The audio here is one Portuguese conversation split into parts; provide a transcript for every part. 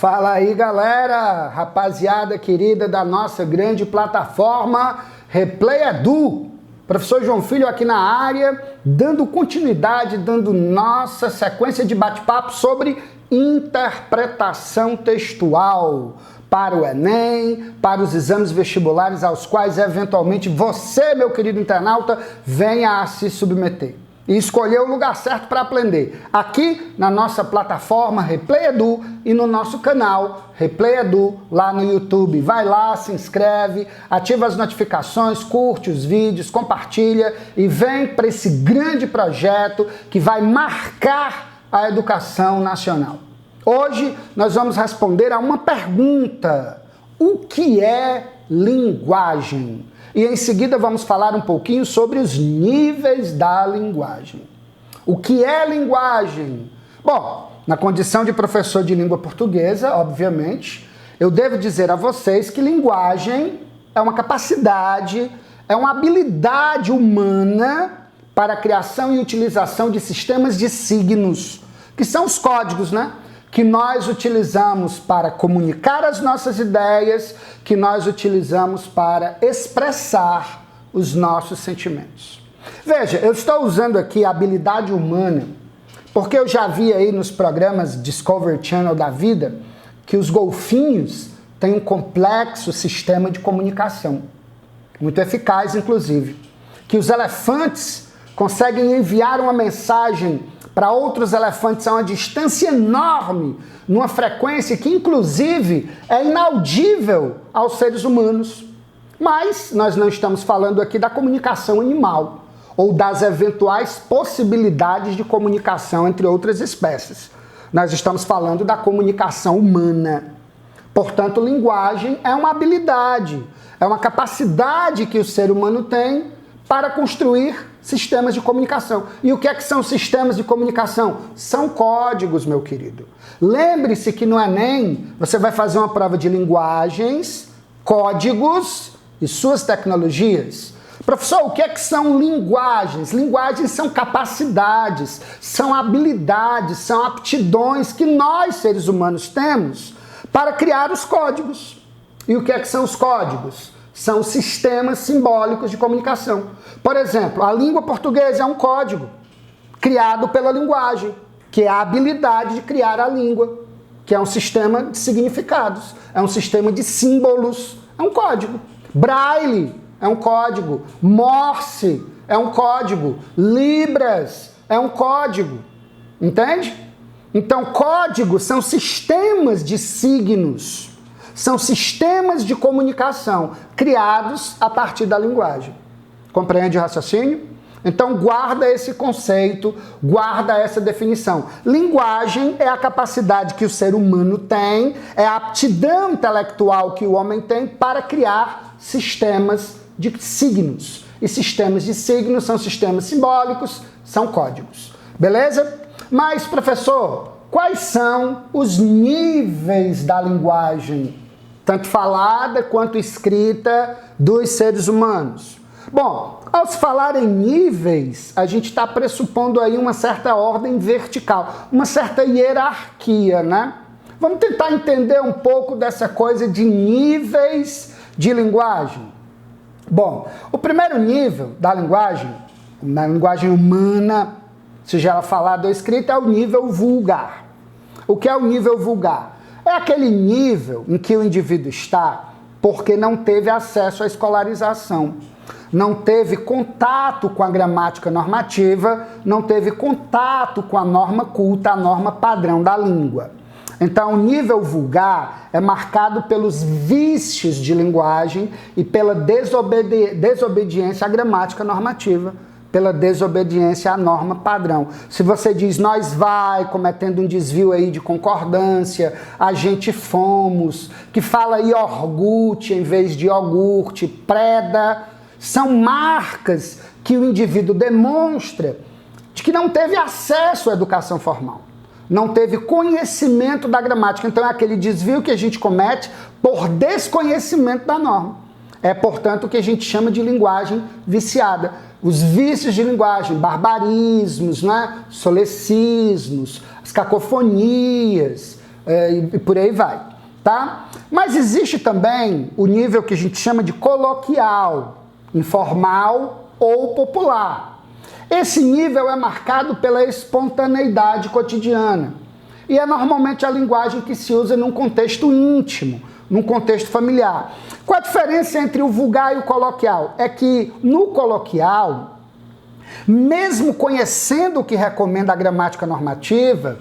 Fala aí, galera, rapaziada querida da nossa grande plataforma Replay Edu. Professor João Filho aqui na área, dando continuidade, dando nossa sequência de bate-papo sobre interpretação textual para o Enem, para os exames vestibulares aos quais eventualmente você, meu querido internauta, venha a se submeter. E escolher o lugar certo para aprender. Aqui na nossa plataforma Replay Edu e no nosso canal Replay Edu lá no YouTube. Vai lá, se inscreve, ativa as notificações, curte os vídeos, compartilha e vem para esse grande projeto que vai marcar a educação nacional. Hoje nós vamos responder a uma pergunta: o que é linguagem? E em seguida vamos falar um pouquinho sobre os níveis da linguagem. O que é linguagem? Bom, na condição de professor de língua portuguesa, obviamente, eu devo dizer a vocês que linguagem é uma capacidade, é uma habilidade humana para a criação e utilização de sistemas de signos, que são os códigos, né? Que nós utilizamos para comunicar as nossas ideias, que nós utilizamos para expressar os nossos sentimentos. Veja, eu estou usando aqui a habilidade humana, porque eu já vi aí nos programas Discovery Channel da vida que os golfinhos têm um complexo sistema de comunicação, muito eficaz inclusive, que os elefantes conseguem enviar uma mensagem para outros elefantes a uma distância enorme, numa frequência que inclusive é inaudível aos seres humanos. Mas nós não estamos falando aqui da comunicação animal ou das eventuais possibilidades de comunicação entre outras espécies. Nós estamos falando da comunicação humana. Portanto, linguagem é uma habilidade, é uma capacidade que o ser humano tem para construir sistemas de comunicação. E o que é que são sistemas de comunicação? São códigos, meu querido. Lembre-se que no Enem você vai fazer uma prova de linguagens, códigos e suas tecnologias. Professor, o que é que são linguagens? Linguagens são capacidades, são habilidades, são aptidões que nós, seres humanos, temos para criar os códigos. E o que é que são os códigos? São sistemas simbólicos de comunicação. Por exemplo, a língua portuguesa é um código criado pela linguagem, que é a habilidade de criar a língua, que é um sistema de significados, é um sistema de símbolos, é um código. Braille é um código, Morse é um código, Libras é um código, entende? Então, códigos são sistemas de signos, são sistemas de comunicação criados a partir da linguagem. Compreende o raciocínio? Então guarda esse conceito, guarda essa definição. Linguagem é a capacidade que o ser humano tem, é a aptidão intelectual que o homem tem para criar sistemas de signos. E sistemas de signos são sistemas simbólicos, são códigos. Beleza? Mas, professor, quais são os níveis da linguagem, tanto falada quanto escrita, dos seres humanos? Bom, ao se falar em níveis, a gente está pressupondo aí uma certa ordem vertical, uma certa hierarquia, né? Vamos tentar entender um pouco dessa coisa de níveis de linguagem. Bom, o primeiro nível da linguagem, na linguagem humana, seja ela falada ou escrita, é o nível vulgar. O que é o nível vulgar? É aquele nível em que o indivíduo está porque não teve acesso à escolarização, não teve contato com a gramática normativa, não teve contato com a norma culta, a norma padrão da língua. Então, o nível vulgar é marcado pelos vícios de linguagem e pela desobediência à gramática normativa, pela desobediência à norma padrão. Se você diz nós vai, cometendo um desvio aí de concordância, a gente fomos, que fala iogurte em vez de iogurte, preda, são marcas que o indivíduo demonstra de que não teve acesso à educação formal, não teve conhecimento da gramática. Então é aquele desvio que a gente comete por desconhecimento da norma. É, portanto, o que a gente chama de linguagem viciada. Os vícios de linguagem, barbarismos, né? Solecismos, as cacofonias, e por aí vai, tá? Mas existe também o nível que a gente chama de coloquial, informal ou popular. Esse nível é marcado pela espontaneidade cotidiana e é normalmente a linguagem que se usa num contexto íntimo, num contexto familiar. Qual a diferença entre o vulgar e o coloquial? É que no coloquial, mesmo conhecendo o que recomenda a gramática normativa,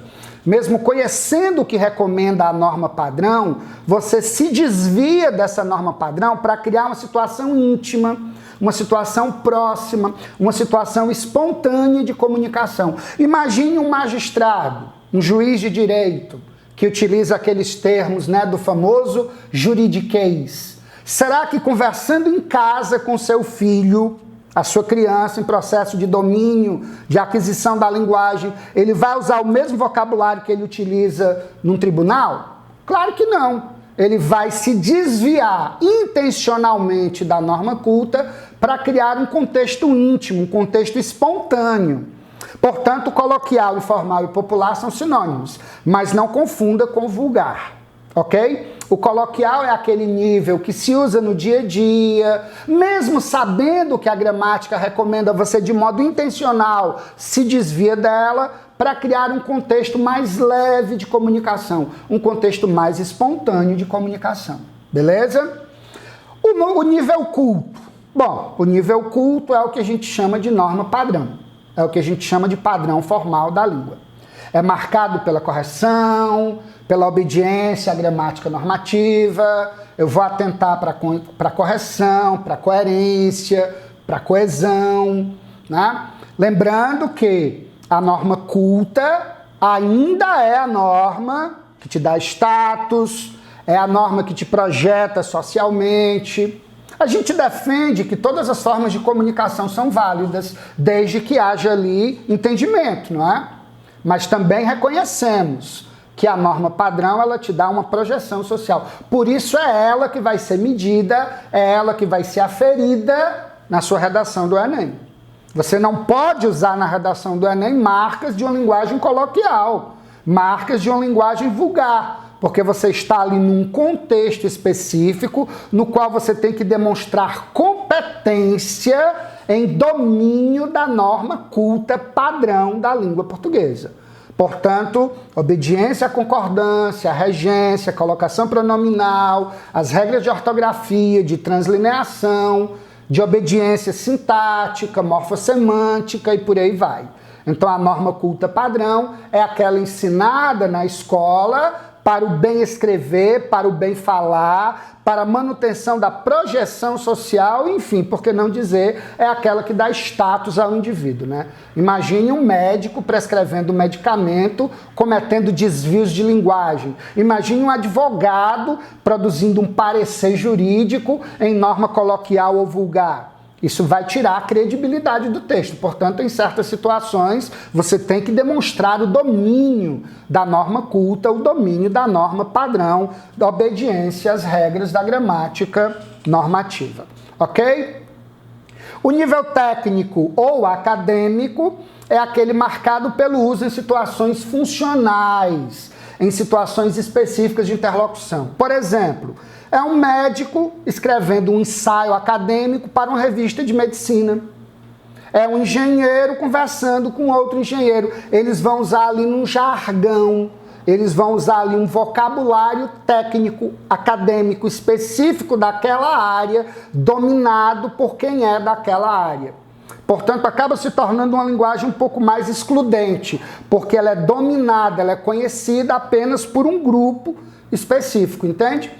mesmo conhecendo o que recomenda a norma padrão, você se desvia dessa norma padrão para criar uma situação íntima, uma situação próxima, uma situação espontânea de comunicação. Imagine um magistrado, um juiz de direito, que utiliza aqueles termos, né, do famoso juridiquês. Será que conversando em casa com seu filho, a sua criança em processo de domínio, de aquisição da linguagem, ele vai usar o mesmo vocabulário que ele utiliza num tribunal? Claro que não. Ele vai se desviar intencionalmente da norma culta para criar um contexto íntimo, um contexto espontâneo. Portanto, coloquial, informal e popular são sinônimos, mas não confunda com vulgar, ok? O coloquial é aquele nível que se usa no dia a dia, mesmo sabendo que a gramática recomenda você de modo intencional, se desvia dela para criar um contexto mais leve de comunicação, um contexto mais espontâneo de comunicação, beleza? O nível culto. Bom, o nível culto é o que a gente chama de norma padrão, é o que a gente chama de padrão formal da língua. É marcado pela correção, pela obediência à gramática normativa, eu vou atentar para a correção, para a coerência, para a coesão, né? Lembrando que a norma culta ainda é a norma que te dá status, é a norma que te projeta socialmente. A gente defende que todas as formas de comunicação são válidas, desde que haja ali entendimento, não é? Mas também reconhecemos que a norma padrão, ela te dá uma projeção social. Por isso é ela que vai ser medida, é ela que vai ser aferida na sua redação do Enem. Você não pode usar na redação do Enem marcas de uma linguagem coloquial, marcas de uma linguagem vulgar, porque você está ali num contexto específico no qual você tem que demonstrar competência em domínio da norma culta padrão da língua portuguesa. Portanto, obediência à concordância, à regência, colocação pronominal, as regras de ortografia, de translineação, de obediência sintática, morfossemântica e por aí vai. Então, a norma culta padrão é aquela ensinada na escola para o bem escrever, para o bem falar, para a manutenção da projeção social, enfim, por que não dizer, é aquela que dá status ao indivíduo, né? Imagine um médico prescrevendo medicamento, cometendo desvios de linguagem. Imagine um advogado produzindo um parecer jurídico em norma coloquial ou vulgar. Isso vai tirar a credibilidade do texto. Portanto, em certas situações, você tem que demonstrar o domínio da norma culta, o domínio da norma padrão, da obediência às regras da gramática normativa. Ok? O nível técnico ou acadêmico é aquele marcado pelo uso em situações funcionais, em situações específicas de interlocução. Por exemplo, é um médico escrevendo um ensaio acadêmico para uma revista de medicina. É um engenheiro conversando com outro engenheiro. Eles vão usar ali um jargão, eles vão usar ali um vocabulário técnico, acadêmico específico daquela área, dominado por quem é daquela área. Portanto, acaba se tornando uma linguagem um pouco mais excludente, porque ela é dominada, ela é conhecida apenas por um grupo específico, entende?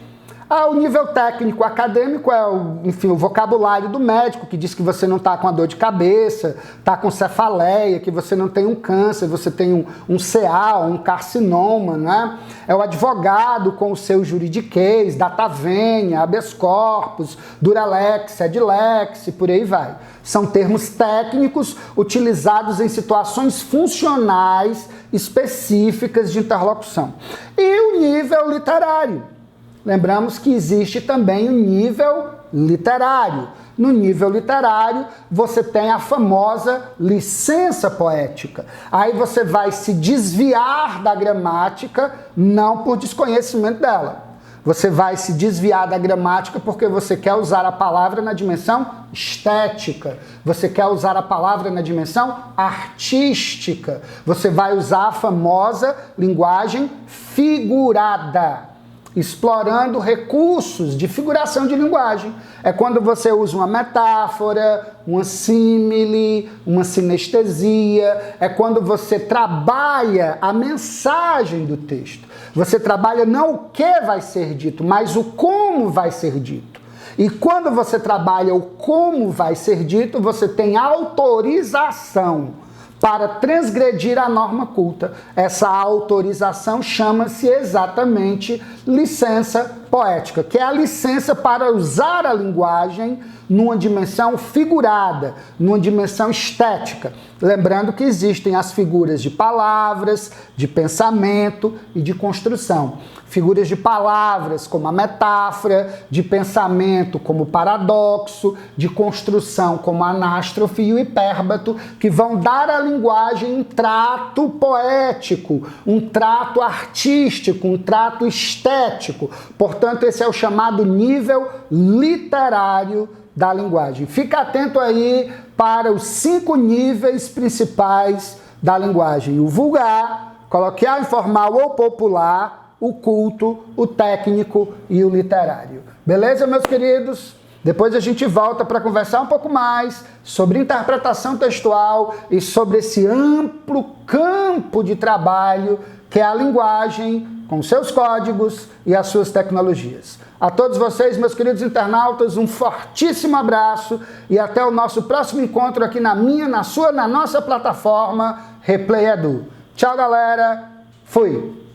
O nível técnico acadêmico é o vocabulário do médico, que diz que você não está com a dor de cabeça, está com cefaleia, que você não tem um câncer, você tem um CA, um carcinoma, né? É o advogado com o seu juridiquês, data venia, habeas corpus, duralex, edilex, e por aí vai. São termos técnicos utilizados em situações funcionais específicas de interlocução. E o nível literário. Lembramos que existe também o nível literário. No nível literário, você tem a famosa licença poética. Aí você vai se desviar da gramática, não por desconhecimento dela. Você vai se desviar da gramática porque você quer usar a palavra na dimensão estética. Você quer usar a palavra na dimensão artística. Você vai usar a famosa linguagem figurada, explorando recursos de figuração de linguagem. É quando você usa uma metáfora, uma símile, uma sinestesia. É quando você trabalha a mensagem do texto. Você trabalha não o que vai ser dito, mas o como vai ser dito. E quando você trabalha o como vai ser dito, você tem autorização para transgredir a norma culta. Essa autorização chama-se exatamente licença poética, que é a licença para usar a linguagem numa dimensão figurada, numa dimensão estética. Lembrando que existem as figuras de palavras, de pensamento e de construção. Figuras de palavras como a metáfora, de pensamento como o paradoxo, de construção como a anástrofe e o hipérbato, que vão dar à linguagem um trato poético, um trato artístico, um trato estético. Portanto, esse é o chamado nível literário da linguagem. Fica atento aí para os 5 níveis principais da linguagem: o vulgar, coloquial, informal ou popular, o culto, o técnico e o literário. Beleza, meus queridos? Depois a gente volta para conversar um pouco mais sobre interpretação textual e sobre esse amplo campo de trabalho que é a linguagem, com seus códigos e as suas tecnologias. A todos vocês, meus queridos internautas, um fortíssimo abraço e até o nosso próximo encontro aqui na minha, na sua, na nossa plataforma Replay Edu. Tchau, galera. Fui.